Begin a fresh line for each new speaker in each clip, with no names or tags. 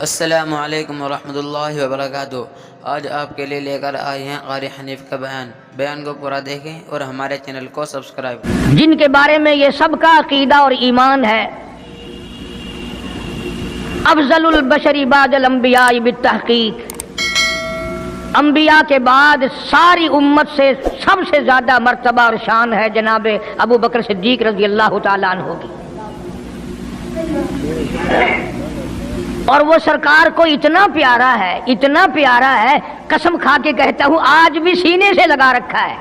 السلام علیکم ورحمۃ اللہ وبرکاتہ۔ آج آپ کے لیے لے کر آئے ہیں قاری حنیف کا بیان کو پورا دیکھیں اور ہمارے چینل کو سبسکرائب کریں۔
جن کے بارے میں یہ سب کا عقیدہ اور ایمان ہے، افضل البشر بعد الانبیاء بالتحقیق، انبیاء کے بعد ساری امت سے سب سے زیادہ مرتبہ اور شان ہے جناب ابو بکر صدیق رضی اللہ تعالیٰ عنہ کی۔ اور وہ سرکار کو اتنا پیارا ہے، قسم کھا کے کہتا ہوں آج بھی سینے سے لگا رکھا ہے۔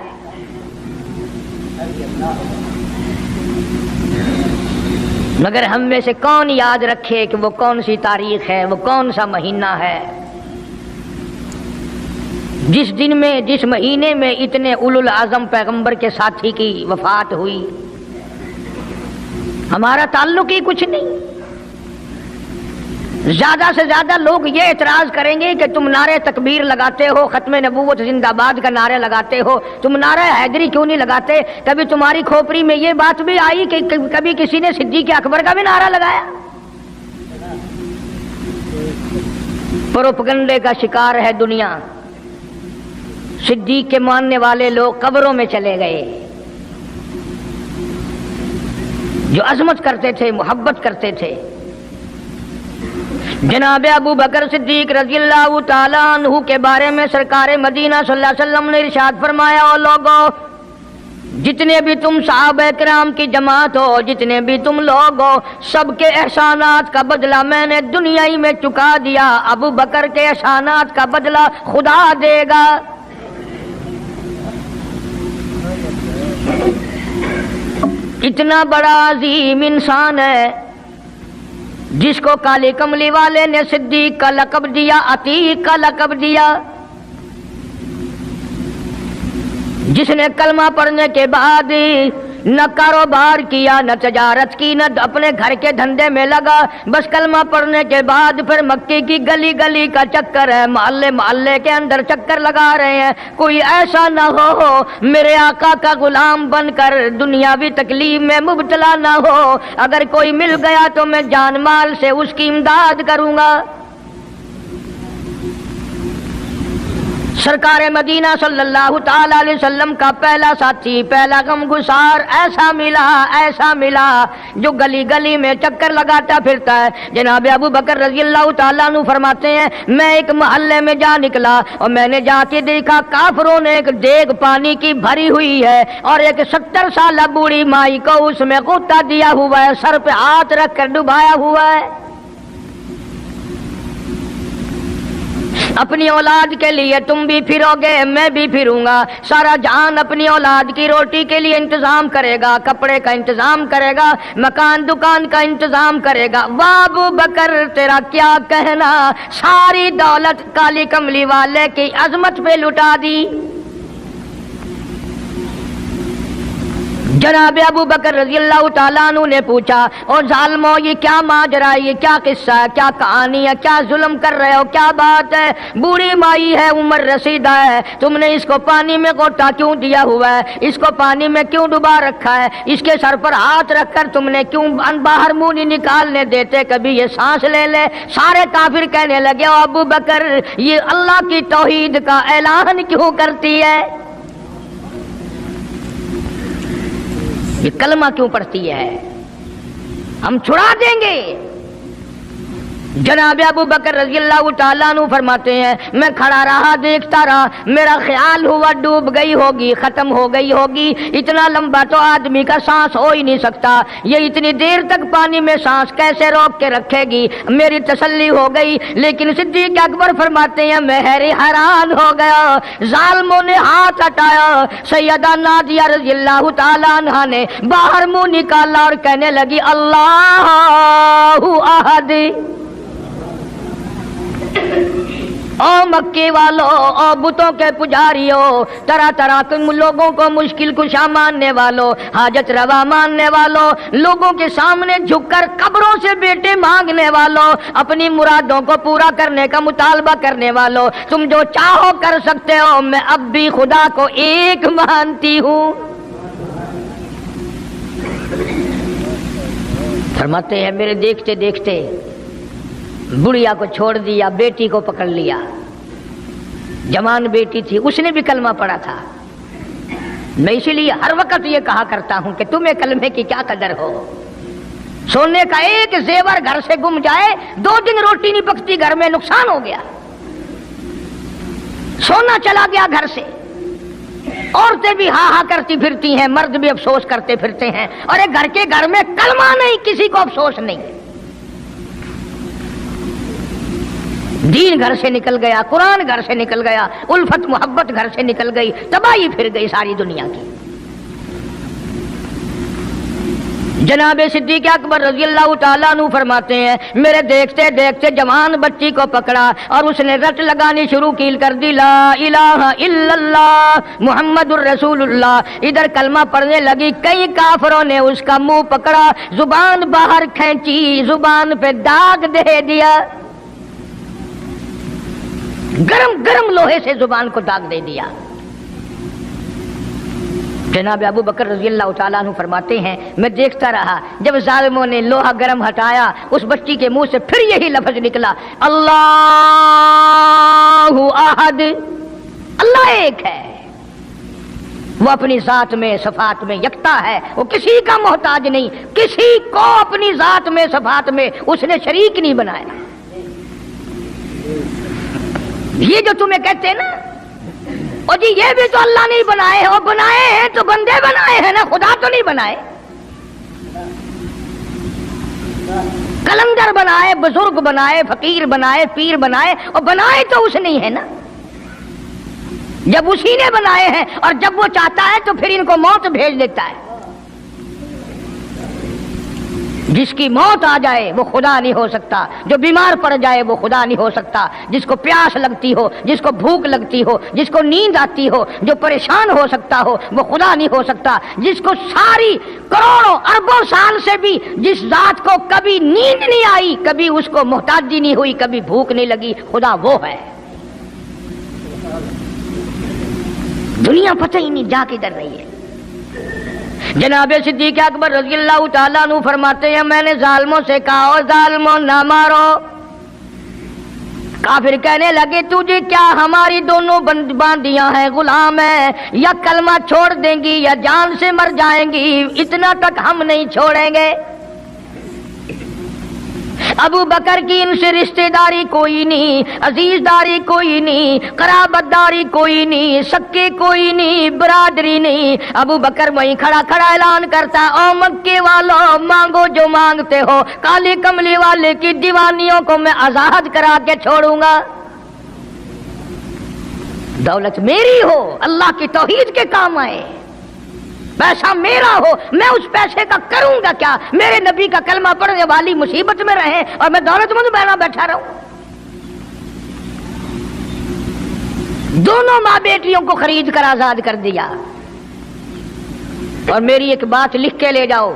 مگر ہم میں سے کون یاد رکھے کہ وہ کون سی تاریخ ہے، وہ کون سا مہینہ ہے جس دن میں، جس مہینے میں اتنے اولو العزم پیغمبر کے ساتھی کی وفات ہوئی۔ ہمارا تعلق ہی کچھ نہیں۔ زیادہ سے زیادہ لوگ یہ اعتراض کریں گے کہ تم نعرہ تکبیر لگاتے ہو، ختم نبوت زندہ باد کا نعرہ لگاتے ہو، تم نعرہ حیدری کیوں نہیں لگاتے؟ کبھی تمہاری کھوپڑی میں یہ بات بھی آئی کہ کبھی کسی نے صدیق اکبر کا بھی نعرہ لگایا؟ پروپگنڈے کا شکار ہے دنیا۔ صدیق کے ماننے والے لوگ قبروں میں چلے گئے، جو عظمت کرتے تھے، محبت کرتے تھے۔ جناب ابو بکر صدیق رضی اللہ تعالیٰ عنہ کے بارے میں سرکار مدینہ صلی اللہ علیہ وسلم نے ارشاد فرمایا، او لوگو، جتنے بھی تم صحابہ کرام کی جماعت ہو، جتنے بھی تم لوگ ہو، سب کے احسانات کا بدلہ میں نے دنیا ہی میں چکا دیا، ابو بکر کے احسانات کا بدلہ خدا دے گا۔ اتنا بڑا عظیم انسان ہے جس کو کالی کملی والے نے صدیق کا لقب دیا، عتیق کا لقب دیا، جس نے کلمہ پڑھنے کے بعد نہ کاروبار کیا، نہ تجارت کی، نہ اپنے گھر کے دھندے میں لگا، بس کلمہ پڑھنے کے بعد پھر مکے کی گلی گلی کا چکر ہے، محلے محلے کے اندر چکر لگا رہے ہیں۔ کوئی ایسا نہ ہو میرے آقا کا غلام بن کر دنیاوی تکلیف میں مبتلا نہ ہو، اگر کوئی مل گیا تو میں جان مال سے اس کی امداد کروں گا۔ سرکار مدینہ صلی اللہ تعالی علیہ وسلم کا پہلا ساتھی، پہلا غمگسار ایسا ملا جو گلی گلی میں چکر لگاتا پھرتا ہے۔ جناب ابو بکر رضی اللہ تعالیٰ عنہ فرماتے ہیں، میں ایک محلے میں جا نکلا اور میں نے جا کے دیکھا کافروں نے ایک دیگ پانی کی بھری ہوئی ہے اور ایک 70 سالہ بوڑھی مائی کو اس میں غوطہ دیا ہوا ہے، سر پہ ہاتھ رکھ کر ڈبایا ہوا ہے۔ اپنی اولاد کے لیے تم بھی پھرو گے، میں بھی پھروں گا۔ سارا جہان اپنی اولاد کی روٹی کے لیے انتظام کرے گا، کپڑے کا انتظام کرے گا، مکان دکان کا انتظام کرے گا۔ واہ ابو بکر تیرا کیا کہنا، ساری دولت کالی کملی والے کی عظمت پہ لٹا دی۔ جناب ابو بکر رضی اللہ تعالیٰ عنہ نے پوچھا، اور ظالمو یہ کیا ماجرا ہے، یہ کیا قصہ ہے، کیا کہانی ہے، کیا ظلم کر رہے ہو، کیا بات ہے؟ بوڑھی مائی ہے، عمر رسیدہ ہے، تم نے اس کو پانی میں غوطہ کیوں دیا ہوا ہے، اس کو پانی میں کیوں ڈبا رکھا ہے، اس کے سر پر ہاتھ رکھ کر تم نے کیوں باہر منہ نہیں نکالنے دیتے، کبھی یہ سانس لے لے؟ سارے کافر کہنے لگے، او ابو بکر یہ اللہ کی توحید کا اعلان کیوں کرتی ہے، یہ کلمہ کیوں پڑھتی ہے، ہم چھڑا دیں گے۔ جناب ابو بکر رضی اللہ تعالیٰ عنہ فرماتے ہیں، میں کھڑا رہا، دیکھتا رہا، میرا خیال ہوا ڈوب گئی ہوگی، ختم ہو گئی ہوگی، اتنا لمبا تو آدمی کا سانس ہو ہی نہیں سکتا، یہ اتنی دیر تک پانی میں سانس کیسے روک کے رکھے گی؟ میری تسلی ہو گئی، لیکن صدیق اکبر فرماتے ہیں میں حیران ہو گیا۔ ظالموں نے ہاتھ ہٹایا، سیدہ نادیہ رضی اللہ تعالیٰ عنہا نے باہر منہ نکالا اور کہنے لگی، اللہ احد۔ او مکے والو، او بتوں کے پجاریوں، طرح طرح کے لوگوں کو مشکل کشا ماننے والوں، حاجت روا ماننے والوں، لوگوں کے سامنے جھک کر قبروں سے بیٹے مانگنے والوں، اپنی مرادوں کو پورا کرنے کا مطالبہ کرنے والوں، تم جو چاہو کر سکتے ہو، میں اب بھی خدا کو ایک مانتی ہوں۔ فرماتے ہیں میرے دیکھتے دیکھتے बुढ़िया को छोड़ दिया, बेटी को पकड़ लिया। जवान बेटी थी, उसने भी कलमा पढ़ा था। मैं इसीलिए हर वक्त ये कहा करता हूं कि तुम्हें कलमे की क्या कदर हो। सोने का एक जेवर घर से गुम जाए, 2 दिन रोटी नहीं पकती घर में, नुकसान हो गया। सोना चला गया घर से, औरतें भी हा हा करती फिरती हैं, मर्द भी अफसोस करते फिरते हैं। और एक घर में कलमा नहीं, किसी को अफसोस नहीं। दीन घर से निकल गया, कुरान घर से निकल गया, उल्फत मोहब्बत घर से निकल गई, तबाही फिर गई सारी दुनिया की। जनाब सिद्दीक़ अकबर रज़ी अल्लाह ताला अन्हु फरमाते हैं, मेरे देखते देखते जवान बच्ची को पकड़ा और उसने रट लगानी शुरू की कर दी, ला इलाहा इल्लल्लाह मुहम्मदुर रसूलुल्लाह। इधर कलमा पढ़ने लगी, कई काफरों ने उसका मुंह पकड़ा, जुबान बाहर खींची, जुबान पे दाग दे दिया, गरम गरम लोहे से जुबान को दाग दे दिया। जनाब अबू बकर रज़ी अल्लाह ताला अन्हु फरमाते हैं, मैं देखता रहा, जब जालिमों ने लोहा गरम हटाया, उस बच्ची के मुंह से फिर यही लफ्ज निकला, अल्लाहु अहद, अल्लाह एक है। वो अपनी जात में सफात में यकता है, वो किसी का मोहताज नहीं, किसी को अपनी जात में सफात में उसने शरीक नहीं बनाया। ये जो तुम्हें कहते हैं ना, और जी ये भी तो अल्लाह नहीं बनाए हैं, और बनाए हैं तो बंदे बनाए हैं ना, खुदा तो नहीं बनाए। कलंदर बनाए, बुजुर्ग बनाए, फकीर बनाए, पीर बनाए, और बनाए तो उसने ही है ना। जब उसी ने बनाए हैं और जब वो चाहता है तो फिर इनको मौत भेज देता है। जिसकी मौत आ जाए वो खुदा नहीं हो सकता, जो बीमार पड़ जाए वो खुदा नहीं हो सकता, जिसको प्यास लगती हो, जिसको भूख लगती हो, जिसको नींद आती हो, जो परेशान हो सकता हो वो खुदा नहीं हो सकता। जिसको सारी करोड़ों अरबों साल से भी जिस जात को कभी नींद नहीं आई, कभी उसको मोहताजी नहीं हुई, कभी भूख नहीं लगी, खुदा वो है। दुनिया पता ही नहीं जा किधर रही है। जनाब सिद्दीक़ अकबर रज़ी अल्लाह ताला अन्हु फरमाते हैं, मैंने जालिमों से कहा, और जालिमों ना मारो। काफिर कहने लगे, तुझे क्या हमारी दोनों बांदियां हैं, गुलाम है, या कलमा छोड़ देंगी या जान से मर जाएंगी, इतना तक हम नहीं छोड़ेंगे। अबू बकर की इनसे रिश्तेदारी कोई नहीं, अजीजदारी कोई नहीं, कराबतदारी कोई नहीं, सक्के कोई नहीं, बरादरी नहीं। अबू बकर वहीं खड़ा खड़ा ऐलान करता, ओ मक्के वालों, मांगो जो मांगते हो, काली कमली वाले की दीवानियों को मैं आजाद करा के छोड़ूंगा। दौलत मेरी हो, अल्लाह की तौहीद के काम आए, पैसा मेरा हो, मैं उस पैसे का करूंगा क्या? मेरे नबी का कलमा पढ़ने वाली मुसीबत में रहे और मैं दौलतमंद बना बैठा रहूं। दोनों माँ बेटियों को खरीद कर आजाद कर दिया। और मेरी एक बात लिख के ले जाओ,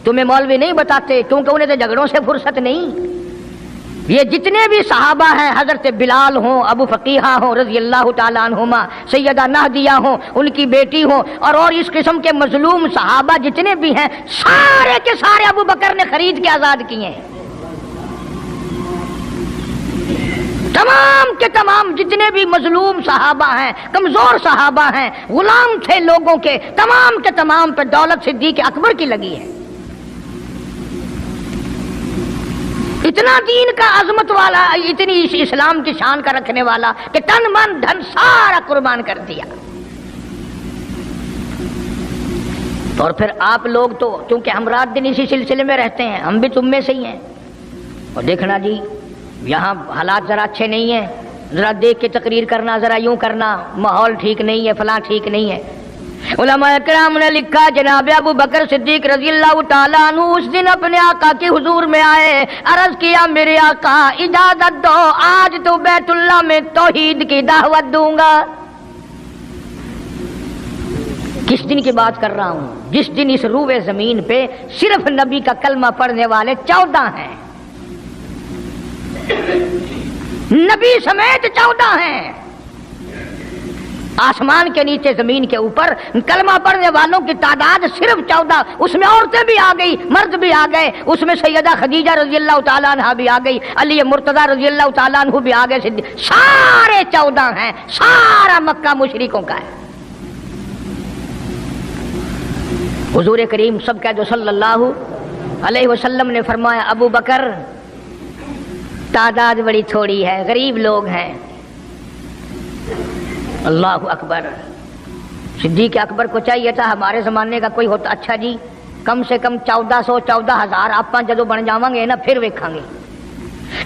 तुम्हें मौलवी नहीं बताते क्योंकि उन्हें तो झगड़ों से फुर्सत नहीं। ये जितने भी सहाबा हैं, हजरत बिलाल हों, अबू फकीहा हों रज़ी अल्लाह ताला अन्हुमा, सैयदा नादिया हों, उनकी बेटी हों, और इस किस्म के मजलूम सहाबा जितने भी हैं, सारे के सारे अबू बकर ने खरीद के आजाद किए हैं। तमाम के तमाम जितने भी मजलूम सहाबा हैं, कमजोर सहाबा हैं, गुलाम थे लोगों के, तमाम के तमाम पे दौलत सिद्दीक़ अकबर की लगी है। इतना दीन का अजमत वाला, इतनी इस्लाम की शान का रखने वाला कि तन मन धन सारा कुर्बान कर दिया। और फिर आप लोग तो क्योंकि हम रात दिन इसी सिलसिले में रहते हैं, हम भी तुम में से ही हैं। और देखना जी, यहाँ हालात जरा अच्छे नहीं है, जरा देख के तकरीर करना, जरा यूं करना, माहौल ठीक नहीं है, फलां ठीक नहीं है। उलमा इकराम ने लिखा, जनाब अबू बकर सिद्दीक रज़ी अल्लाह ताला अन्हु उस दिन अपने आका के हुजूर में आए, अर्ज किया, मेरे आका इजाजत दो, आज तो बैतुल्लाह में तौहीद की दावत दूंगा। किस दिन की बात कर रहा हूं? जिस दिन इस रूए जमीन पे सिर्फ नबी का कलमा पढ़ने वाले 14 हैं, नबी समेत 14 हैं। आसमान के नीचे जमीन के ऊपर कलमा पढ़ने वालों की तादाद सिर्फ 14, उसमें औरतें भी आ गई, मर्द भी आ गए, उसमें सैयदा खदीजा रज़ी अल्लाह तआला अन्हा भी आ गई, अली मुर्तज़ा रज़ी अल्लाह तआला अन्हु भी आ गए, सारे 14 हैं, सारा मक्का मुशरिकों का है। हुजूर करीम सब कह दो सल्लल्लाहु अलैहि वसल्लम ने फरमाया, अबू बकर तादाद बड़ी थोड़ी है, गरीब लोग हैं। अल्लाहु अकबर। सिद्दीक़ अकबर को चाहिए था हमारे ज़माने का कोई होता, अच्छा जी कम से कम 1400-14,000 आप जदों बन जावांगे ना फिर वेखांगे।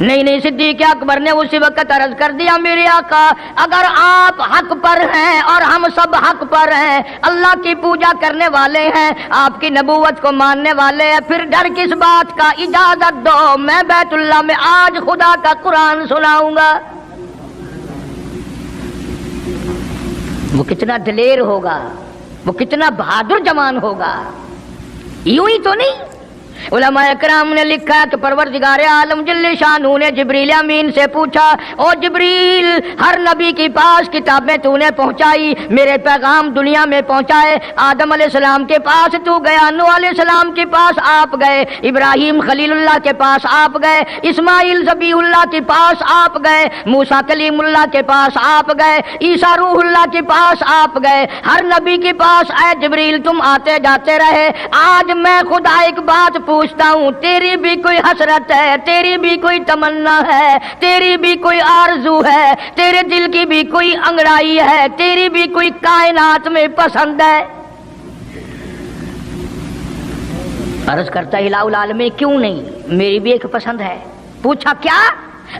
नहीं, सिद्दीक़ अकबर ने उसी वक्त अर्ज कर दिया, मेरे आका अगर आप हक पर हैं और हम सब हक पर हैं, अल्लाह की पूजा करने वाले हैं, आपकी नबूवत को मानने वाले हैं, फिर डर किस बात का, इजाजत दो मैं बैतुल्लाह में आज खुदा का कुरान सुनाऊंगा। वो कितना दिलेर होगा, वो कितना बहादुर जवान होगा। यूं ही तो नहीं, उलमाए किराम ने लिखा कि परवरदिगार आलम जल्ले शानू ने जिब्रील अमीन से पूछा, ओ जिब्रील हर नबी के पास किताबें तूने पहुंचाई, मेरे पैगाम दुनिया में पहुंचाए, आदम अलैहिस्सलाम के पास तू गया, नूह अलैहिस्सलाम के पास आप गए, इब्राहिम खलीलुल्लाह के पास आप गए, इस्माइल ज़बीहुल्लाह के पास आप गए, मूसा कलीमुल्लाह के पास आप गए, ईसा रूहुल्लाह के पास आप गए, हर नबी के पास ऐ जिब्रील तुम आते जाते रहे। आज मैं खुदा एक बात पूछता हूँ, तेरी भी कोई हसरत है, तेरी भी कोई तमन्ना है, तेरी भी कोई आरजू है, तेरे दिल की भी कोई अंगड़ाई है, तेरी भी कोई कायनात में पसंद है? अर्ज करता इलाहुल आलमीन क्यों नहीं, मेरी भी एक पसंद है। पूछा क्या?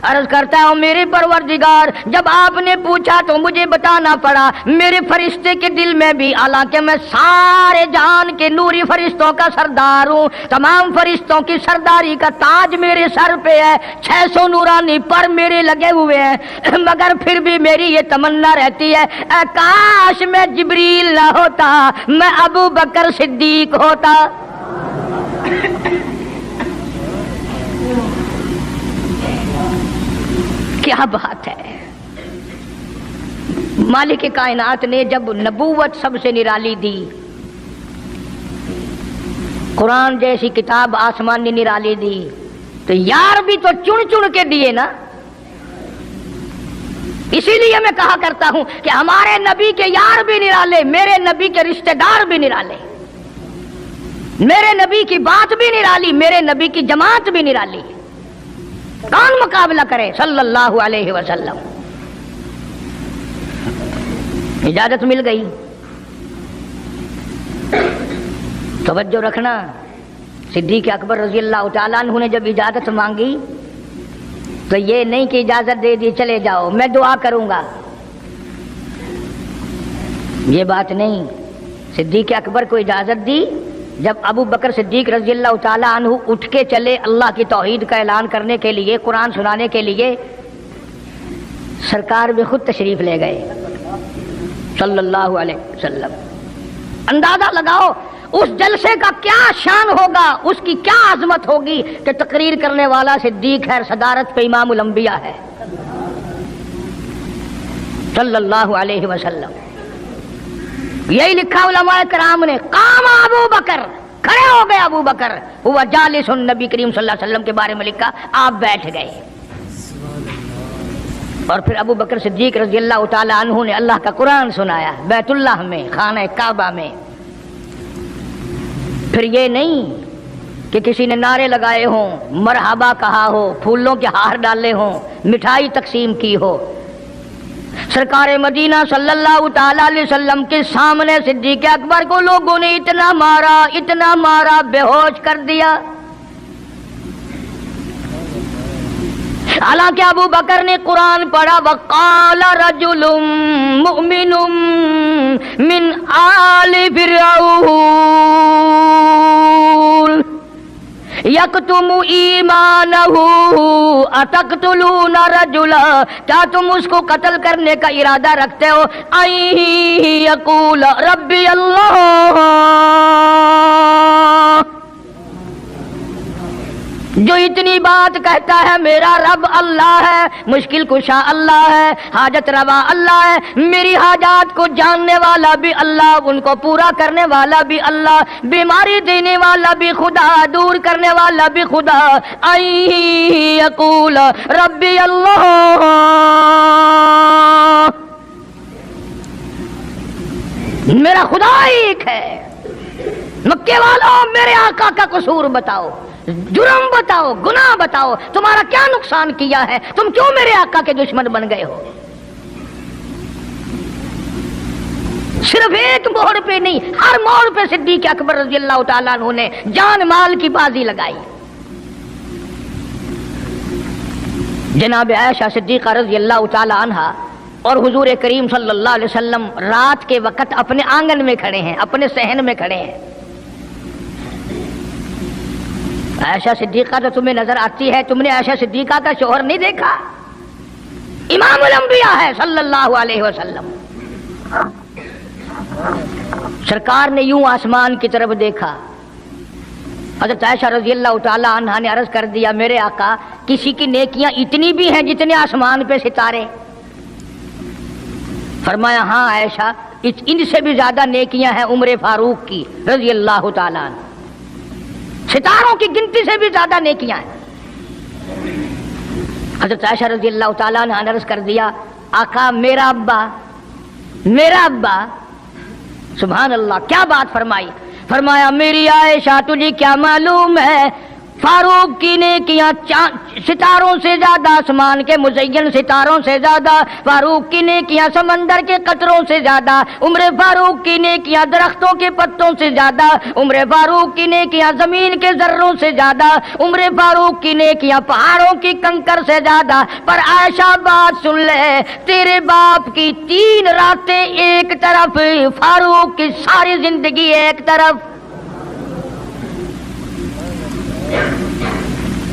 अर्ज करता हूँ मेरे परवरदिगार जब आपने पूछा तो मुझे बताना पड़ा, मेरे फरिश्ते के दिल में भी, हालांकि मैं सारे जहान के नूरी फरिश्तों का सरदार हूँ, तमाम फरिश्तों की सरदारी का ताज मेरे सर पे है, 600 नूरानी पर मेरे लगे हुए हैं, मगर फिर भी मेरी ये तमन्ना रहती है, काश मैं जिब्रील ना होता, मैं अबू बकर सिद्दीक होता। क्या बात है। मालिक कायनात ने जब नबूवत सबसे निराली दी, कुरान जैसी किताब आसमान ने निराली दी, तो यार भी तो चुन चुन के दिए ना। इसीलिए मैं कहा करता हूं कि हमारे नबी के यार भी निराले, मेरे नबी के रिश्तेदार भी निराले, मेरे नबी की बात भी निराली, मेरे नबी की जमात भी निराली। कौन मुकाबला करे सल्लल्लाहु अलैहि वसल्लम। इजाजत मिल गई, तवज्जो रखना। सिद्दीक़ अकबर रज़ी अल्लाह तआला अन्हु ने जब इजाजत मांगी तो ये नहीं कि इजाजत दे दी चले जाओ मैं दुआ करूंगा, ये बात नहीं। सिद्दीक़ अकबर को इजाजत दी जब अबू बकर सिद्दीक रज़ी अल्लाह तआला अन्हु उठ के चले अल्लाह की तौहीद का ऐलान करने के लिए, कुरान सुनाने के लिए, सरकार भी खुद तशरीफ ले गए सल्लल्लाहु अलैहि वसल्लम। अंदाजा लगाओ उस जलसे का क्या शान होगा, उसकी क्या आजमत होगी कि तकरीर करने वाला सिद्दीक है, सदारत पे इमामुल अंबिया है सल्लल्लाहु अलैहि वसल्लम। यही लिखा उलमाए किराम ने, काम अबू बकर, खड़े हो गए अबू बकर, हुआ जालिसुन, नबी करीम सल्लल्लाहु अलैहि वसल्लम के बारे में लिखा आप बैठ गए। और फिर अबू बकर सिद्दीक रज़ी अल्लाह तआला अन्हु ने अल्लाह का कुरान सुनाया बैतुल्लाह में, खाना काबा में। फिर ये नहीं कि किसी ने नारे लगाए हों, मरहबा कहा हो, फूलों के हार डाले हों, मिठाई तकसीम की हो। सरकार मदीना सल्लल्लाहु ताला अलैहि वसल्लम के सामने सिद्दीक़ अकबर को लोगों ने इतना मारा, बेहोश कर दिया। हालांकि अबू बकर ने कुरान पढ़ा, वक़ाल रजुलुम मुमिनुम मिन आलि फिरऔन यक्तुमु ईमानहु अतक़्तुलूना रजुला, क्या तुम उसको कत्ल करने का इरादा रखते हो? आई यक़ूल रब्बी अल्लाह, जो इतनी बात कहता है मेरा रब अल्लाह है, मुश्किल कुशा अल्लाह है, हाजत रवा अल्लाह है, मेरी हाजात को जानने वाला भी अल्लाह, उनको पूरा करने वाला भी अल्लाह, बीमारी देने वाला भी खुदा, दूर करने वाला भी खुदा। आई यकूल रब्बी अल्लाह, मेरा खुदा एक है। मक्के वालों मेरे आका का कसूर बताओ, जुर्म बताओ, गुनाह बताओ, तुम्हारा क्या नुकसान किया है, तुम क्यों मेरे आका के दुश्मन बन गए हो। सिर्फ एक मोड़ पे नहीं, हर मोड़ पे सिद्दीक अकबर रज़ी अल्लाह तआला अन्हु ने जान माल की बाजी लगाई। जनाब आयशा सिद्दीक़ा रज़ी अल्लाह तआला अन्हा और हुजूर करीम सल्लल्लाहु अलैहि वसल्लम रात के वक्त अपने आंगन में खड़े हैं, अपने सहन में खड़े हैं। आयशा सिद्दीक़ा तो तुम्हें नजर आती है, तुमने आयशा सिद्दीक़ा का शोहर नहीं देखा? इमामुल अंबिया है सल्लल्लाहु अलैहि वसल्लम। सरकार ने यूं आसमान की तरफ देखा। हज़रत आयशा रज़ी अल्लाह तआला अन्हा ने अर्ज कर दिया, मेरे आका किसी की नेकियां इतनी भी हैं जितने आसमान पे सितारे? फरमाया हाँ आयशा, इनसे भी ज्यादा नेकियां हैं उम्र फारूक की रज़ी अल्लाह तआला अन्हा, सितारों की गिनती से भी ज्यादा नेकियां हैं। हज़रत आयशा रज़ी अल्लाह तआला अन्हा ने अर्ज कर दिया, आका मेरा अब्बा, सुभान अल्लाह, क्या बात फरमाई। फरमाया मेरी आयशा तुझे क्या मालूम है, फारूक की नेकियां सितारों से ज्यादा, आसमान के मुज़य्यन सितारों से ज्यादा, फारूक की नेकियां समंदर के कतरों से ज्यादा, उम्र फारूक की नेकियां दरख्तों के पत्तों से ज्यादा, उम्र फारूक की नेकियां जमीन के जर्रों से ज्यादा, उम्र फारूक की नेकियां पहाड़ों की कंकर से ज्यादा। पर आयशा बात सुन ले, तेरे बाप की 3 रातें एक तरफ, फारूक की सारी जिंदगी एक तरफ।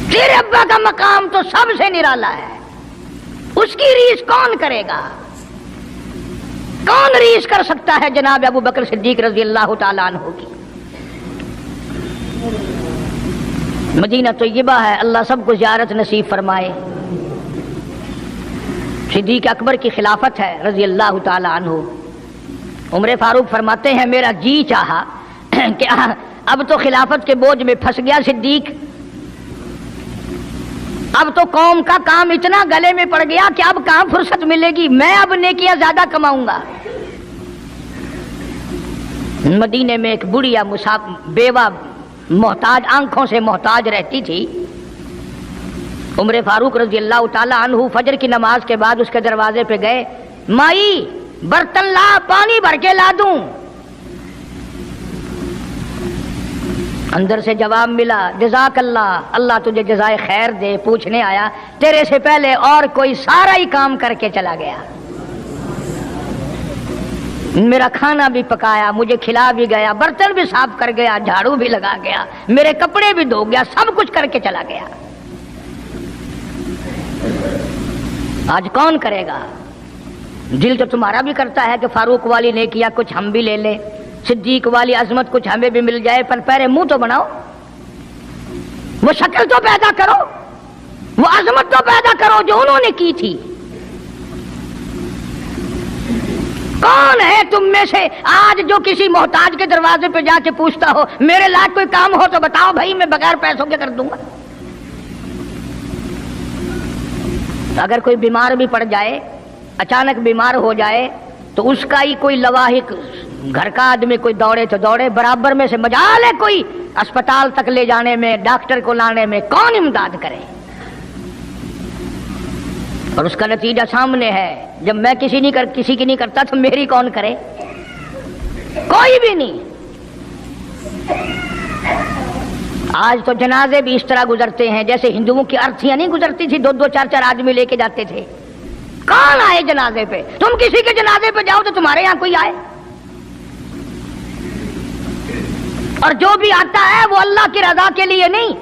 तेरे अब्बा का मकाम तो सबसे निराला है, उसकी रीस कौन करेगा? कौन रीस कर सकता है जनाब अबू बकर सिद्दीक रज़ी अल्लाह तआला अन्हु की। मदीना तय्यबा है, अल्लाह सबको ज़ियारत नसीब फरमाए। सिद्दीक अकबर की खिलाफत है रज़ी अल्लाह तआला अन्हु। उमर फारूक फरमाते हैं मेरा जी चाहा कि अब तो खिलाफत के बोझ में फंस गया सिद्दीक, अब तो कौम का काम इतना गले में पड़ गया कि अब कहां फुर्सत मिलेगी, मैं अब नेकियां ज्यादा कमाऊंगा। मदीने में एक बुढ़िया बेवा मोहताज, आंखों से मोहताज रहती थी। उमर फारूक रज़ी अल्लाह तआला अन्हु फजर की नमाज के बाद उसके दरवाजे पे गए, माई बर्तन ला, पानी भर के ला दूं। अंदर से जवाब मिला, जज़ाकल्लाह, अल्लाह तुझे जज़ाए खैर दे। पूछने आया, तेरे से पहले और कोई सारा ही काम करके चला गया, मेरा खाना भी पकाया, मुझे खिला भी गया, बर्तन भी साफ कर गया, झाड़ू भी लगा गया, मेरे कपड़े भी धो गया, सब कुछ करके चला गया। आज कौन करेगा? दिल तो तुम्हारा भी करता है कि फारूक वाली ने किया, कुछ हम भी ले ले, सिद्दीक वाली अजमत कुछ हमें भी मिल जाए, पर पहले मुंह तो बनाओ, वो शक्ल तो पैदा करो, वो अजमत तो पैदा करो जो उन्होंने की थी। कौन है तुम में से आज जो किसी मोहताज के दरवाजे पे जाके पूछता हो मेरे लायक कोई काम हो तो बताओ भाई, मैं बगैर पैसों के कर दूंगा। अगर कोई बीमार भी पड़ जाए, अचानक बीमार हो जाए, तो उसका ही कोई लवाहिक, घर का आदमी कोई दौड़े तो दौड़े, बराबर में से मजाल है कोई अस्पताल तक ले जाने में, डॉक्टर को लाने में, कौन इमदाद करे? और उसका नतीजा सामने है, जब मैं किसी की नहीं करता तो मेरी कौन करे? कोई भी नहीं। आज तो जनाजे भी इस तरह गुजरते हैं जैसे हिंदुओं की अर्थियां नहीं गुजरती थी, 2-2 4-4 आदमी लेके जाते थे। कौन आए जनाजे पे? तुम किसी के जनाजे पे जाओ तो तुम्हारे यहां कोई आए, और जो भी आता है वो अल्लाह की रजा के लिए नहीं,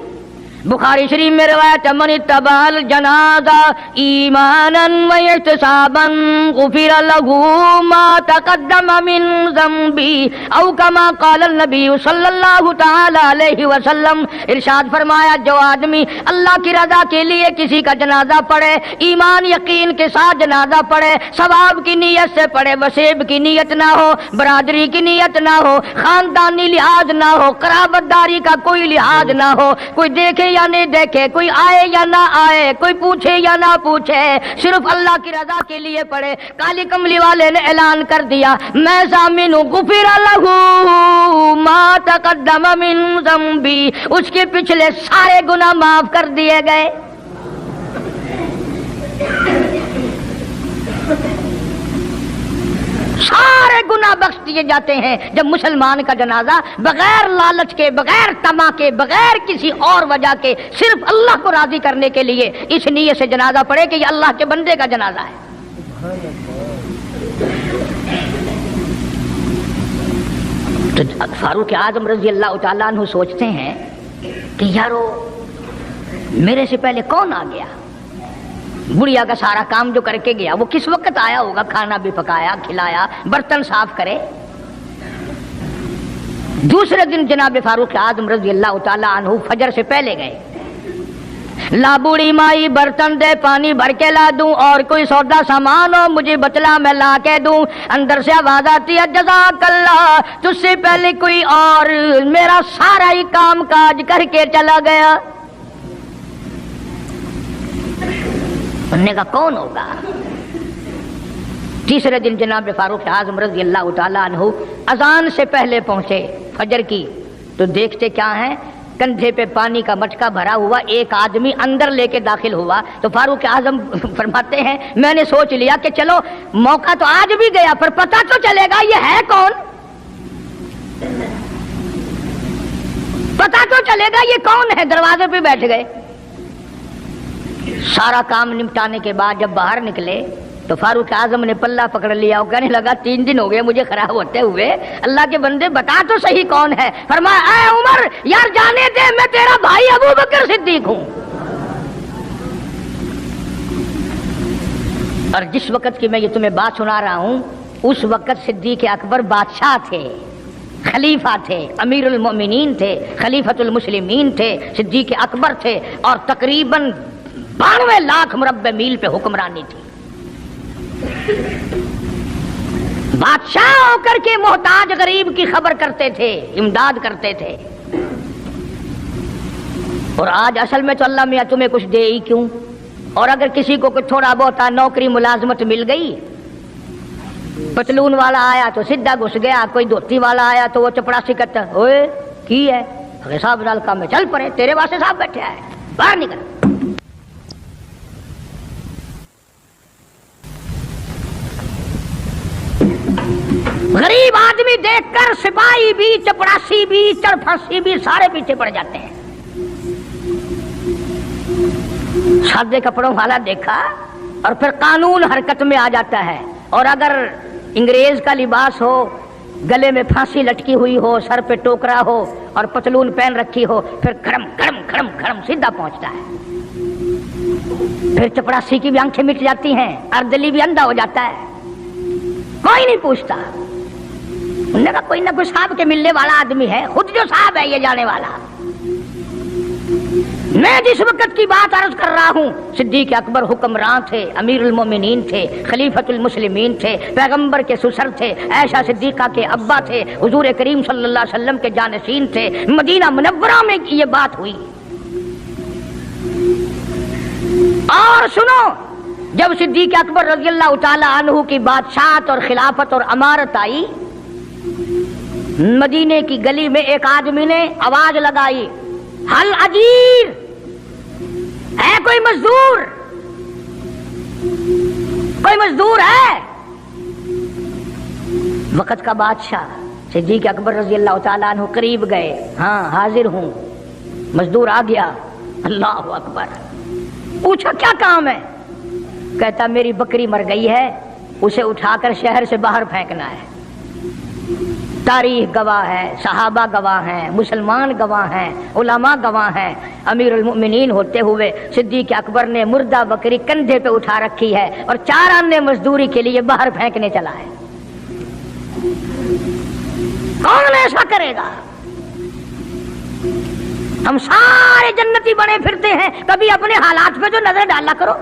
बुखारी शरीफ में रिवायत है, मन इत्तबअल जनाजा ईमानन व इहतिसाबन गुफिर लहू मा तक़द्दम मिन ज़ंबी औ कमा क़ाल नबी सल्लल्लाहु तआला अलैहि वसल्लम। इरशाद फरमाया, जो आदमी अल्लाह की रजा के लिए किसी का जनाजा पढ़े, ईमान यकीन के साथ जनाजा पढ़े, सवाब की नीयत से पढ़े, वसेब की नीयत ना हो, बरादरी की नीयत ना हो, खानदानी लिहाज ना हो, कराबतदारी का कोई लिहाज ना हो, कोई देखे या नहीं देखे, कोई आए या ना आए, कोई पूछे या ना पूछे, सिर्फ अल्लाह की रजा के लिए पढ़े। काली कमली वाले ने ऐलान कर दिया, मैं ज़ामिन हूं गुफिर लहू मा तक़द्दम मिन ज़ंबी, उसके पिछले सारे गुनाह माफ कर दिए गए। सारे गुनाह बख्श दिए जाते हैं जब मुसलमान का जनाजा बगैर लालच के, बगैर तमा के, बगैर किसी और वजह के, सिर्फ अल्लाह को राजी करने के लिए इस नीयत से जनाजा पढ़े कि ये अल्लाह के बंदे का जनाजा है। तो फारूक आजम रजी अल्लाह तआला अन्हु सोचते हैं कि यारो मेरे से पहले कौन आ गया, बुढ़िया का सारा काम जो करके गया वो किस वक्त आया होगा, खाना भी पकाया, खिलाया, बर्तन साफ करे। दूसरे दिन जनाब फारूक आजम रजी अल्लाह तआला अन्हु फजर से पहले गए। ला बूढ़ी माई बर्तन दे, पानी भर के ला दूं, और कोई सौदा सामान हो मुझे बतला मैं ला के दूं। अंदर से आवाज आती है, जज़ाकल्लाह, तुझसे पहले कोई और मेरा सारा ही काम काज करके चला गया। उन्होंने कहा कौन होगा। तीसरे दिन जनाब फारूक आजम रज़ी अल्लाह तआला अन्हु अजान से पहले पहुंचे फजर की, तो देखते क्या है, कंधे पे पानी का मटका भरा हुआ एक आदमी अंदर लेके दाखिल हुआ। तो फारूक आजम फरमाते हैं, मैंने सोच लिया कि चलो मौका तो आज भी गया, पर पता तो चलेगा ये है कौन, पता तो चलेगा ये कौन है। दरवाजे पे बैठ गए। सारा काम निपटाने के बाद जब बाहर निकले तो फारूक आजम ने पल्ला पकड़ लिया और कहने लगा, 3 दिन हो गए मुझे खराब होते हुए, अल्लाह के बंदे बता तो सही कौन है। फरमाया, ऐ उमर यार जाने दे, मैं तेरा भाई अबू बकर सिद्दीक हूं। और जिस वक्त की मैं ये तुम्हें बात सुना रहा हूं, उस वक्त सिद्दीक अकबर बादशाह थे, खलीफा थे, अमीरुल मोमिनीन थे, खलीफतुल मुस्लिमीन थे, सिद्दीक अकबर थे, और तकरीबन 92 लाख मुरब्बे मील पे हुक्मरानी थी। बादशाह होकर के मोहताज गरीब की खबर करते थे, इमदाद करते थे। और आज असल में तो अल्लाह मियां तुम्हें कुछ दे ही क्यों, और अगर किसी को कुछ थोड़ा बहुत नौकरी मुलाजमत मिल गई, पतलून वाला आया तो सीधा घुस गया, कोई धोती वाला आया तो वो चपड़ासी करता, ओए की है, अरे साहब नाल काम में चल पड़े, तेरे वास्ते साहब बैठे है, बाहर निकल। गरीब आदमी देखकर सिपाही भी, चपड़ासी भी, चरफासी भी सारे पीछे पड़ जाते हैं। सादे कपड़ों वाला देखा और फिर कानून हरकत में आ जाता है। और अगर अंग्रेज का लिबास हो, गले में फांसी लटकी हुई हो, सर पे टोकरा हो और पतलून पहन रखी हो, फिर खड़म खड़म खड़म खड़म सीधा पहुंचता है। फिर चपड़ासी की भी आंखें मिट जाती हैं, अर्दली भी अंधा हो जाता है, कोई नहीं पूछता। उन्होंने कहा कोई ना कोई साहब के मिलने वाला आदमी है, खुद जो साहब है ये जाने वाला। मैं जिस वक्त की बात अर्ज कर रहा हूँ, सिद्दीक अकबर हुक्मरान थे, अमीरुल मोमिनीन थे, खलीफतुल मुस्लिमीन थे, पैगंबर के सुसर थे, ऐशा सिद्दीका के अब्बा थे, हुजूर करीम सल्लल्लाहु अलैहि वसल्लम के जानशीन थे। मदीना मुनव्वरा में ये बात हुई। और सुनो, जब सिद्दीक अकबर रज़ियल्लाहु ताला अन्हु की बादशाहत और खिलाफत और अमारत आई, मदीने की गली में एक आदमी ने आवाज लगाई, हल अजीर है, कोई मजदूर, कोई मजदूर है। वक्त का बादशाह सिद्दीक अकबर रज़ियल्लाहु ताला अन्हु करीब गए, हाँ हाजिर हूं। मजदूर आ गया, अल्लाहु अकबर। पूछा क्या काम है? कहता मेरी बकरी मर गई है, उसे उठाकर शहर से बाहर फेंकना है। تاریخ گواہ ہے، صحابہ گواہ ہیں، مسلمان گواہ ہیں، علماء گواہ ہیں۔ امیر المؤمنین ہوتے ہوئے صدیق اکبر نے مردہ بکری کندھے پہ اٹھا رکھی ہے اور 4 آنے مزدوری کے لیے باہر پھینکنے چلا ہے۔ کون ایسا کرے گا؟ ہم سارے جنتی بنے پھرتے ہیں، کبھی اپنے حالات پہ جو نظر ڈالا کرو،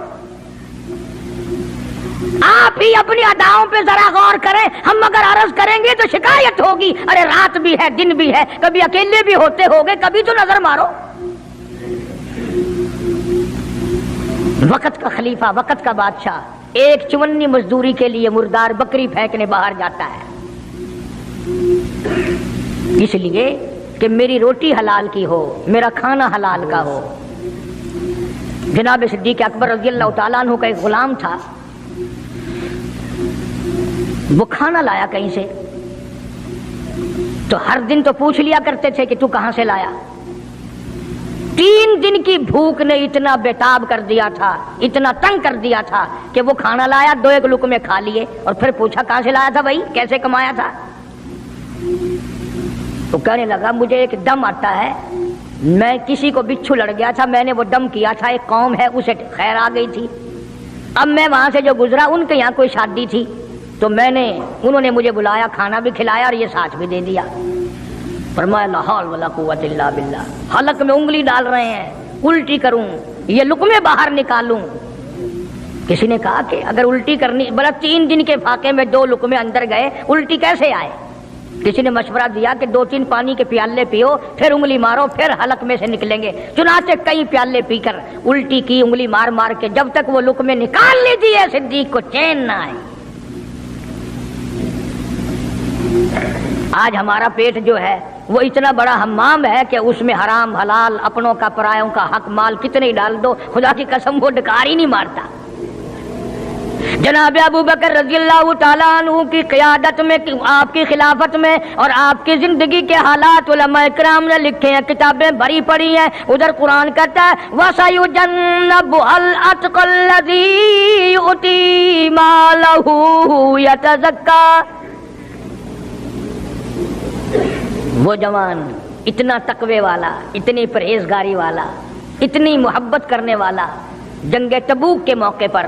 آپ ہی اپنی اداؤں پہ ذرا غور کریں۔ ہم اگر عرض کریں گے تو شکایت ہوگی، ارے رات بھی ہے دن بھی ہے، کبھی اکیلے بھی ہوتے ہوگے، کبھی تو نظر مارو۔ وقت کا خلیفہ، وقت کا بادشاہ ایک چونی مزدوری کے لیے مردار بکری پھینکنے باہر جاتا ہے، اس لیے کہ میری روٹی حلال کی ہو، میرا کھانا حلال کا ہو۔ جناب صدیق اکبر رضی اللہ تعالیٰ عنہ کا ایک غلام تھا، وہ کھانا لایا کہیں سے، تو ہر دن تو پوچھ لیا کرتے تھے کہ تو کہاں سے لایا۔ 3 دن کی بھوک نے اتنا بےتاب کر دیا تھا، اتنا تنگ کر دیا تھا کہ وہ کھانا لایا، 2 لقمے کھا لیے اور پھر پوچھا کہاں سے لایا تھا بھائی، کیسے کمایا تھا؟ تو کہنے لگا مجھے ایک دم آتا ہے، میں کسی کو بچھو لڑ گیا تھا، میں نے وہ دم کیا تھا، ایک قوم ہے اسے خیر آ گئی تھی، اب میں وہاں سے جو گزرا ان کے یہاں کوئی شادی تھی تو انہوں نے مجھے بلایا، کھانا بھی کھلایا اور یہ ساتھ بھی دے دیا۔ فرمایا لا حول ولا قوت الا باللہ، حلق میں انگلی ڈال رہے ہیں، الٹی کروں، یہ لقمے باہر نکالوں۔ کسی نے کہا کہ اگر الٹی کرنی، بلا 3 دن کے فاقے میں 2 لقمے اندر گئے، الٹی کیسے آئے؟ کسی نے مشورہ دیا کہ 2-3 پانی کے پیالے پیو، پھر انگلی مارو، پھر حلق میں سے نکلیں گے۔ چنانچہ کئی پیالے پی کر الٹی کی، انگلی مار مار کے، جب تک وہ لقمے نکال لی دیے صدیق کو چین نہ آئی۔ آج ہمارا پیٹ جو ہے وہ اتنا بڑا حمام ہے کہ اس میں حرام حلال، اپنوں کا پرایوں کا حق مال کتنے ہی ڈال دو، خدا کی قسم وہ ڈکار ہی نہیں مارتا۔ جناب ابو بکر رضی اللہ تعالیٰ عنہ کی قیادت میں، آپ کی خلافت میں اور آپ کی زندگی کے حالات علماء کرام نے لکھے ہیں، کتابیں بھری پڑی ہیں۔ ادھر قرآن کہتا ہے وَسَيُجَنَّبُهَا الْأَتْقَى الَّذِي يُؤْتِي مَالَهُ يَتَزَكَّى، وہ جوان اتنا تقوی والا، اتنی پرہیزگاری والا، اتنی محبت کرنے والا، جنگ تبوک کے موقع پر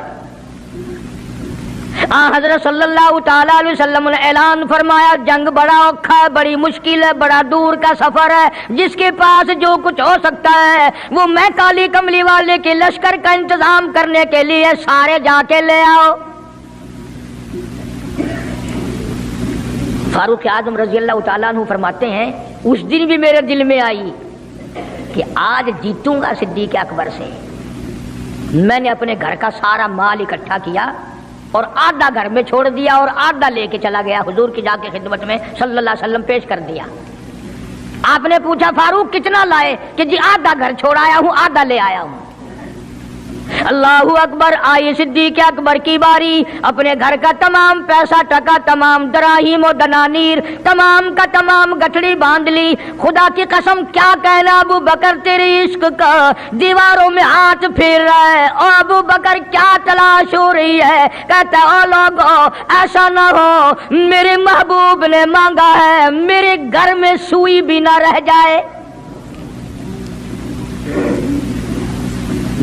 حضرت صلی اللہ تعالیٰ علیہ وسلم نے اعلان فرمایا جنگ بڑا اوکھا ہے، بڑی مشکل ہے، بڑا دور کا سفر ہے، جس کے پاس جو کچھ ہو سکتا ہے وہ میں کالی کملی والے کے لشکر کا انتظام کرنے کے لیے سارے جا کے لے آؤ۔ فاروق اعظم رضی اللہ تعالیٰ عنہ فرماتے ہیں اس دن بھی میرے دل میں آئی کہ آج جیتوں گا صدیق اکبر سے۔ میں نے اپنے گھر کا سارا مال اکٹھا کیا اور آدھا گھر میں چھوڑ دیا اور آدھا لے کے چلا گیا، حضور کی جا کے خدمت میں صلی اللہ علیہ وسلم پیش کر دیا۔ آپ نے پوچھا فاروق کتنا لائے؟ کہ جی آدھا گھر چھوڑ آیا ہوں، آدھا لے آیا ہوں۔ اللہ اکبر، آئی صدیق اکبر کی باری، اپنے گھر کا تمام پیسہ ٹکا، تمام دراہیم و دنانیر، تمام کا تمام گٹھڑی باندھ لی۔ خدا کی قسم کیا کہنا ابو بکر تیری عشق کا، دیواروں میں ہاتھ پھیر رہا ہے، اور ابو بکر کیا تلاش ہو رہی ہے؟ کہتا ہے او لوگو ایسا نہ ہو میرے محبوب نے مانگا ہے میرے گھر میں سوئی بھی نہ رہ جائے۔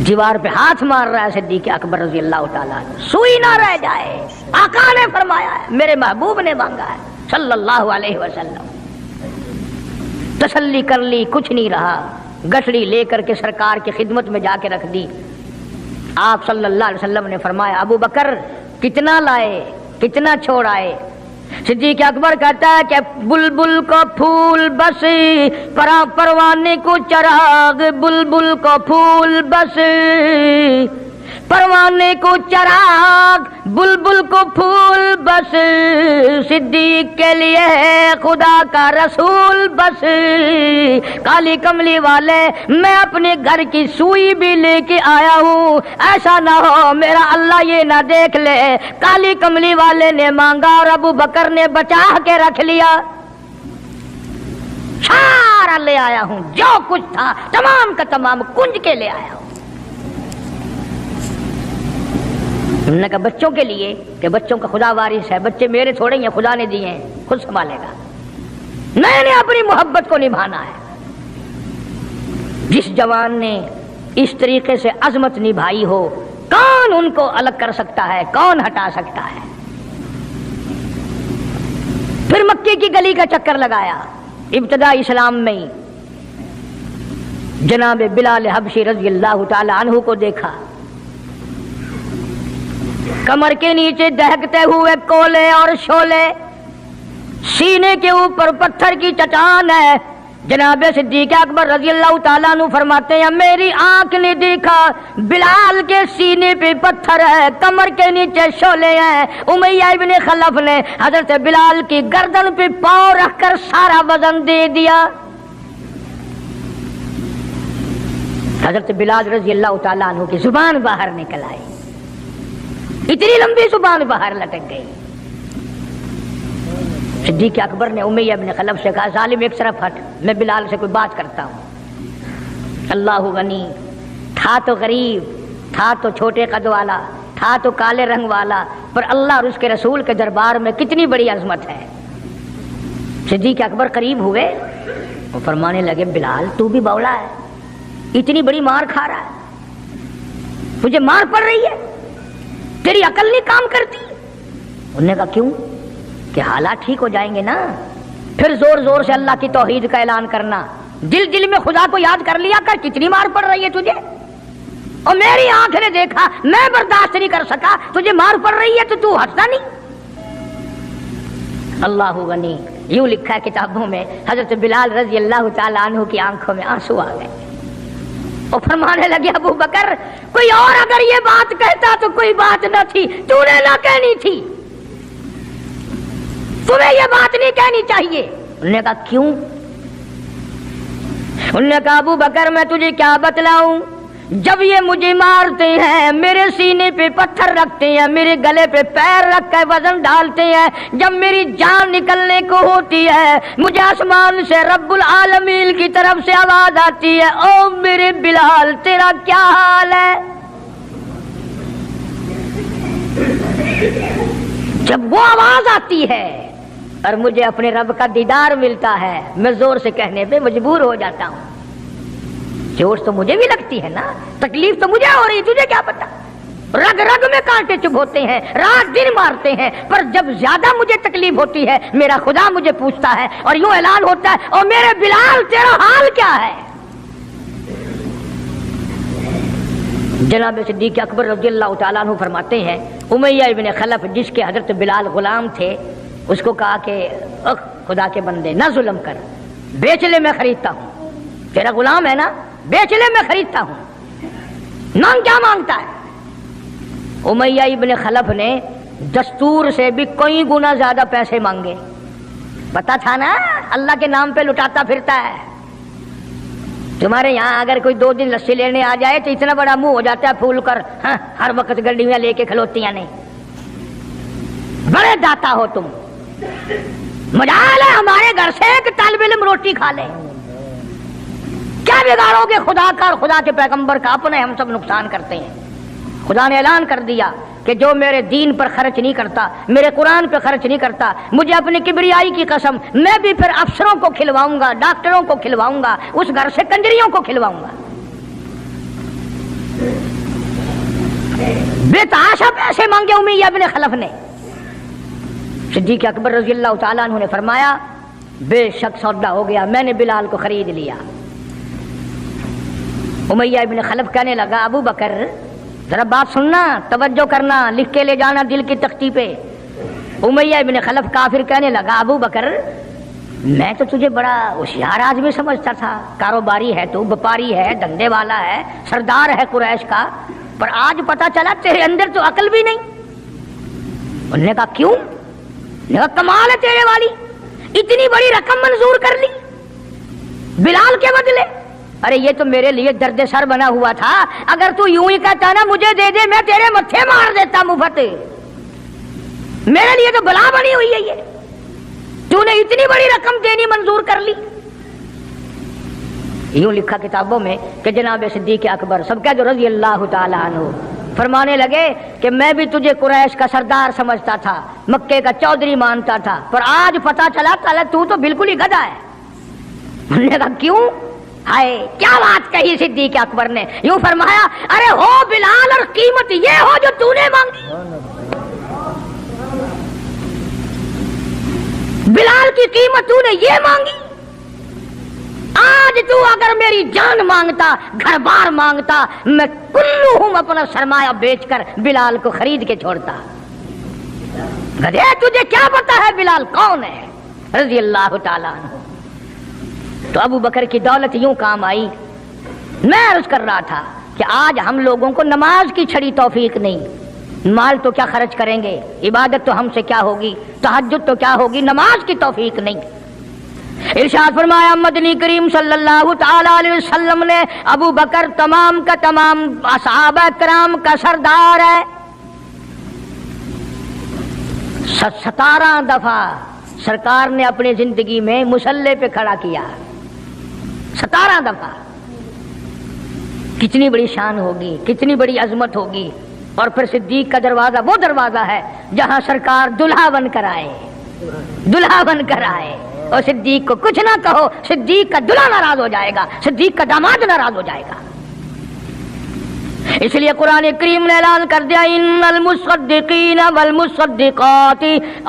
دیوار پہ ہاتھ مار رہا ہے صدیق اکبر رضی اللہ تعالیٰ، سوئی نہ رہ جائے۔ آقا نے فرمایا ہے، میرے محبوب نے مانگا ہے صلی اللہ علیہ وسلم۔ تسلی کر لی، کچھ نہیں رہا، گٹھڑی لے کر کے سرکار کی خدمت میں جا کے رکھ دی۔ آپ صلی اللہ علیہ وسلم نے فرمایا ابو بکر کتنا لائے، کتنا چھوڑ آئے؟ صدیق اکبر کہتا ہے کہ بلبل کو پھول بس پروانے کو چراغ، بلبل کو پھول بس پروانے کو چراغ، بلبل کو پھول بس صدیق کے لیے خدا کا رسول بس۔ کالی کملی والے میں اپنے گھر کی سوئی بھی لے کے آیا ہوں، ایسا نہ ہو میرا اللہ یہ نہ دیکھ لے کالی کملی والے نے مانگا اور ابو بکر نے بچا کے رکھ لیا۔ سارا لے آیا ہوں، جو کچھ تھا تمام کا تمام کنج کے لے آیا ہوں۔ انہوں نے کہا بچوں کے لیے کہ بچوں کا خدا وارث ہے، بچے میرے تھوڑے ہیں، خدا نے دیے ہیں، خود سنبھالے گا۔ میں نے اپنی محبت کو نبھانا ہے۔ جس جوان نے اس طریقے سے عظمت نبھائی ہو، کون ان کو الگ کر سکتا ہے، کون ہٹا سکتا ہے؟ پھر مکے کی گلی کا چکر لگایا، ابتدا اسلام میں ہی جناب بلال حبشی رضی اللہ تعالی عنہ کو دیکھا، کمر کے نیچے دہکتے ہوئے کولے اور شولے، سینے کے اوپر پتھر کی چٹان ہے۔ جناب صدیق اکبر رضی اللہ تعالیٰ عنہ فرماتے ہیں میری آنکھ نے دیکھا بلال کے سینے پہ پتھر ہے، کمر کے نیچے شولے ہیں۔ امیہ ابن خلف نے حضرت بلال کی گردن پہ پاؤں رکھ کر سارا وزن دے دیا۔ حضرت بلال رضی اللہ تعالیٰ عنہ کی زبان باہر نکل آئی، اتنی لمبی زبان باہر لٹک گئی۔ صدیق اکبر نے امیہ ابن خلف سے کہا ظالم ایک طرف ہٹ، میں بلال سے کوئی بات کرتا ہوں۔ اللہ غنی، تھا تو غریب، تھا تو چھوٹے قد والا، تھا تو کالے رنگ والا، پر اللہ اور اس کے رسول کے دربار میں کتنی بڑی عظمت ہے۔ صدیق اکبر قریب ہوئے، وہ فرمانے لگے بلال تو بھی بولا ہے، اتنی بڑی مار کھا رہا ہے، تجھے مار پڑ رہی ہے، تیری عقل نہیں کام کرتی؟ انہوں نے کہا کیوں؟ کہ حالات ٹھیک ہو جائیں گے نا، پھر زور زور سے اللہ کی توحید کا اعلان کرنا، دل دل میں خدا کو یاد کر لیا کر، کتنی مار پڑ رہی ہے تجھے، اور میری آنکھ نے دیکھا، میں برداشت نہیں کر سکا، تجھے مار پڑ رہی ہے تو ہٹتا نہیں۔ اللہ غنی، یوں لکھا ہے کتابوں میں حضرت بلال رضی اللہ تعالیٰ عنہ کی آنکھوں میں آنسو آ گئے، اور فرمانے لگے ابو بکر کوئی اور اگر یہ بات کہتا تو کوئی بات نہ تھی، تو نے نہ کہنی تھی، تمہیں یہ بات نہیں کہنی چاہیے۔ انہوں نے کہا کیوں؟ انہوں نے کہا ابو بکر میں تجھے کیا بتلاؤں، جب یہ مجھے مارتے ہیں میرے سینے پہ پتھر رکھتے ہیں، میرے گلے پہ پیر رکھ کر وزن ڈالتے ہیں، جب میری جان نکلنے کو ہوتی ہے مجھے آسمان سے رب العالمین کی طرف سے آواز آتی ہے او میرے بلال تیرا کیا حال ہے؟ جب وہ آواز آتی ہے اور مجھے اپنے رب کا دیدار ملتا ہے، میں زور سے کہنے پہ مجبور ہو جاتا ہوں۔ چوٹ تو مجھے بھی لگتی ہے نا، تکلیف تو مجھے ہو رہی، تجھے کیا پتا؟ رگ رگ میں کانٹے چبھوتے ہیں، رات دن مارتے ہیں، پر جب زیادہ مجھے تکلیف ہوتی ہے میرا خدا مجھے پوچھتا ہے اور یوں اعلان ہوتا ہے اور میرے بلال تیرا حال کیا ہے؟ جناب صدیق اکبر رضی اللہ تعالیٰ عنہ فرماتے ہیں امیہ ابن خلف جس کے حضرت بلال غلام تھے، اس کو کہا کہ خدا کے بندے نہ ظلم کر، بیچ لے میں خریدتا ہوں، تیرا غلام ہے نا، بیچ لے میں خریدتا ہوں، مانگ کیا مانگتا ہے؟ امیہ ابن خلف نے دستور سے بھی کئی گنا زیادہ پیسے مانگے، پتا تھا نا اللہ کے نام پہ لٹاتا پھرتا ہے۔ تمہارے یہاں اگر کوئی 2 دن لسی لینے آ جائے تو اتنا بڑا منہ ہو جاتا ہے پھول کر، ہاں ہر وقت گڈیاں لے کے کھلوتیاں نہیں، بڑے داتا ہو تم، مجال ہے ہمارے گھر سے ایک طالب علم روٹی کھا لے، کیا بگاڑو گے خدا کا اور خدا کے پیغمبر کا؟ اپنے ہم سب نقصان کرتے ہیں۔ خدا نے اعلان کر دیا کہ جو میرے دین پر خرچ نہیں کرتا، میرے قرآن پہ خرچ نہیں کرتا، مجھے اپنی کبریائی کی قسم میں بھی پھر افسروں کو کھلواؤں گا، ڈاکٹروں کو کھلواؤں گا، اس گھر سے کنجریوں کو کھلواؤں گا۔ بے تحاشا پیسے مانگے امیہ ابن خلف نے۔ صدیق اکبر رضی اللہ تعالیٰ عنہ نے فرمایا بے شک سودا ہو گیا، میں نے بلال کو خرید لیا۔ امیہ ابن خلف کہنے لگا ابو بکر ذرا بات سننا، توجہ کرنا، لکھ کے لے جانا دل کی تختی پہ۔ امیہ ابن خلف کافر کہنے لگا ابو بکر میں تو تجھے بڑا ہوشیار آدمی سمجھتا تھا، کاروباری ہے تو، وپاری ہے، دھندے والا ہے، سردار ہے قریش کا، پر آج پتا چلا تیرے اندر تو عقل بھی نہیں۔ انہوں نے کہا کیوں؟ نے کہا کمال ہے تیرے والی، اتنی بڑی رقم منظور کر لی بلال کے بدلے۔ ارے یہ تو میرے لیے درد سر بنا ہوا تھا، اگر تو یوں ہی کہتا نا مجھے دے دے میں تیرے متھے مار دیتا مفت، میرے لیے تو بلا بنی ہوئی ہے یہ، تو نے اتنی بڑی رقم دینی منظور کر لی۔ یوں لکھا کتابوں میں کہ جناب صدیق اکبر سب کہہ دو رضی اللہ تعالیٰ عنہ فرمانے لگے کہ میں بھی تجھے قریش کا سردار سمجھتا تھا، مکے کا چودھری مانتا تھا، پر آج پتا چلا تو تو بالکل ہی گدھا ہے۔ انہوں نے کہا کیوں؟ ہائے کیا بات کہی صدیق اکبر نے، یوں فرمایا ارے ہو بلال اور قیمت یہ ہو جو تو نے مانگی، بلال کی قیمت تو نے یہ مانگی، آج تو اگر میری جان مانگتا، گھر بار مانگتا، میں کلہم اپنا سرمایہ بیچ کر بلال کو خرید کے چھوڑتا۔ گدھے تجھے کیا پتا ہے بلال کون ہے؟ رضی اللہ تعالیٰ عنہ۔ تو ابو بکر کی دولت یوں کام آئی۔ میں عرض کر رہا تھا کہ آج ہم لوگوں کو نماز کی چھڑی توفیق نہیں، مال تو کیا خرچ کریں گے، عبادت تو ہم سے کیا ہوگی، تہجد تو کیا ہوگی، نماز کی توفیق نہیں۔ ارشاد فرمایا مدنی کریم صلی اللہ تعالی علیہ وسلم نے ابو بکر تمام کا تمام صحابہ کرام کا سردار ہے۔ 17 دفعہ سرکار نے اپنی زندگی میں مصلی پہ کھڑا کیا، 17 دفعہ۔ کتنی بڑی شان ہوگی، کتنی بڑی عظمت ہوگی۔ اور پھر صدیق کا دروازہ وہ دروازہ ہے جہاں سرکار دلہا بن کر آئے، دلہا بن کر آئے۔ اور صدیق کو کچھ نہ کہو، صدیق کا دلہا ناراض ہو جائے گا، صدیق کا داماد ناراض ہو جائے گا۔ اس لیے قرآن کریم نے اعلان کر دیا ان المصدقین والمصدقات،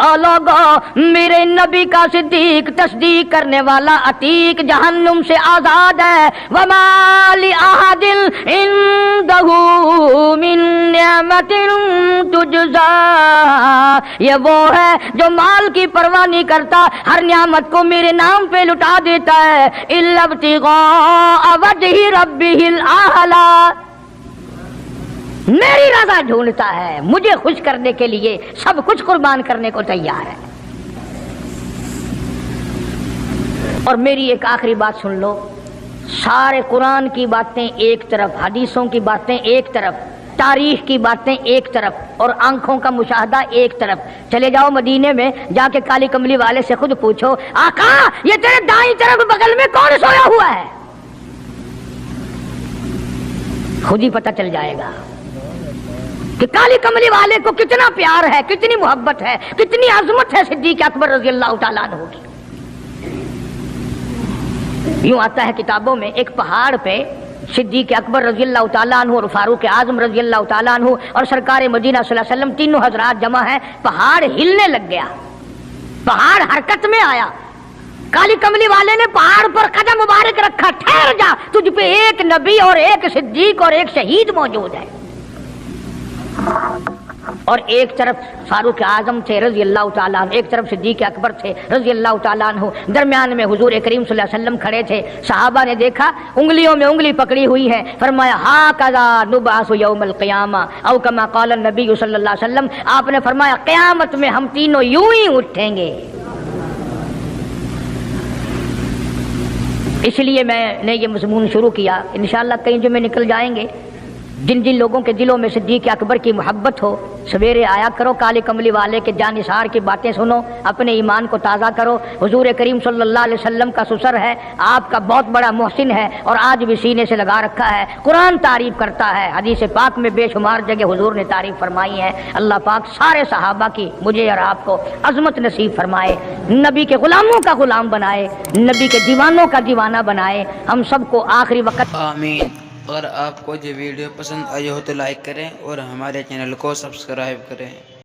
اور لوگو میرے نبی کا صدیق تصدیق کرنے والا عتیق جہنم سے آزاد ہے۔ وما لأحد عنده من نعمت تجزا، یہ وہ ہے جو مال کی پرواہ نہیں کرتا، ہر نعمت کو میرے نام پہ لٹا دیتا ہے۔ الا ابتغاء وجہ ربہ الاعلی، میری رضا ڈھونڈتا ہے، مجھے خوش کرنے کے لیے سب کچھ قربان کرنے کو تیار ہے۔ اور میری ایک آخری بات سن لو، سارے قرآن کی باتیں ایک طرف، حدیثوں کی باتیں ایک طرف، تاریخ کی باتیں ایک طرف، اور آنکھوں کا مشاہدہ ایک طرف۔ چلے جاؤ مدینے میں، جا کے کالی کملی والے سے خود پوچھو آقا یہ تیرے دائیں طرف بغل میں کون سویا ہوا ہے، خود ہی پتہ چل جائے گا کہ کالی کملی والے کو کتنا پیار ہے، کتنی محبت ہے، کتنی عظمت ہے صدیق اکبر رضی اللہ تعالیٰ عنہ کی۔ یوں آتا ہے کتابوں میں، ایک پہاڑ پہ صدیق اکبر رضی اللہ تعالیٰ عنہ اور فاروق اعظم رضی اللہ تعالیٰ عنہ اور سرکار مدینہ صلی اللہ علیہ وسلم تینوں حضرات جمع ہیں، پہاڑ ہلنے لگ گیا، پہاڑ حرکت میں آیا۔ کالی کملی والے نے پہاڑ پر قدم مبارک رکھا، ٹھہر جا، تجھ پہ ایک نبی اور ایک صدیق اور ایک شہید موجود ہے۔ اور ایک طرف فاروق اعظم تھے رضی اللہ تعالیٰ عنہ، ایک طرف صدیق اکبر تھے رضی اللہ تعالیٰ عنہ، درمیان میں حضور کریم صلی اللہ علیہ وسلم کھڑے تھے۔ صحابہ نے دیکھا انگلیوں میں انگلی پکڑی ہوئی ہے، فرمایا ھاکذا نبعث یوم القیامہ او کما قال النبی صلی اللہ علیہ وسلم، آپ نے فرمایا قیامت میں ہم تینوں یوں ہی اٹھیں گے۔ اس لیے میں نے یہ مضمون شروع کیا، انشاءاللہ کئی جمعے نکل جائیں گے۔ جن جن لوگوں کے دلوں میں صدیق اکبر کی محبت ہو، سویرے آیا کرو، کالے کملی والے کے جانثار کی باتیں سنو، اپنے ایمان کو تازہ کرو۔ حضور کریم صلی اللہ علیہ وسلم کا سسر ہے، آپ کا بہت بڑا محسن ہے، اور آج بھی سینے سے لگا رکھا ہے، قرآن تعریف کرتا ہے، حدیث پاک میں بے شمار جگہ حضور نے تعریف فرمائی ہے۔ اللہ پاک سارے صحابہ کی مجھے اور آپ کو عظمت نصیب فرمائے، نبی کے غلاموں کا غلام بنائے، نبی کے دیوانوں کا دیوانہ بنائے، ہم سب کو آخری وقت
آمین۔ اگر آپ کو یہ ویڈیو پسند آئی ہو تو لائک کریں اور ہمارے چینل کو سبسکرائب کریں۔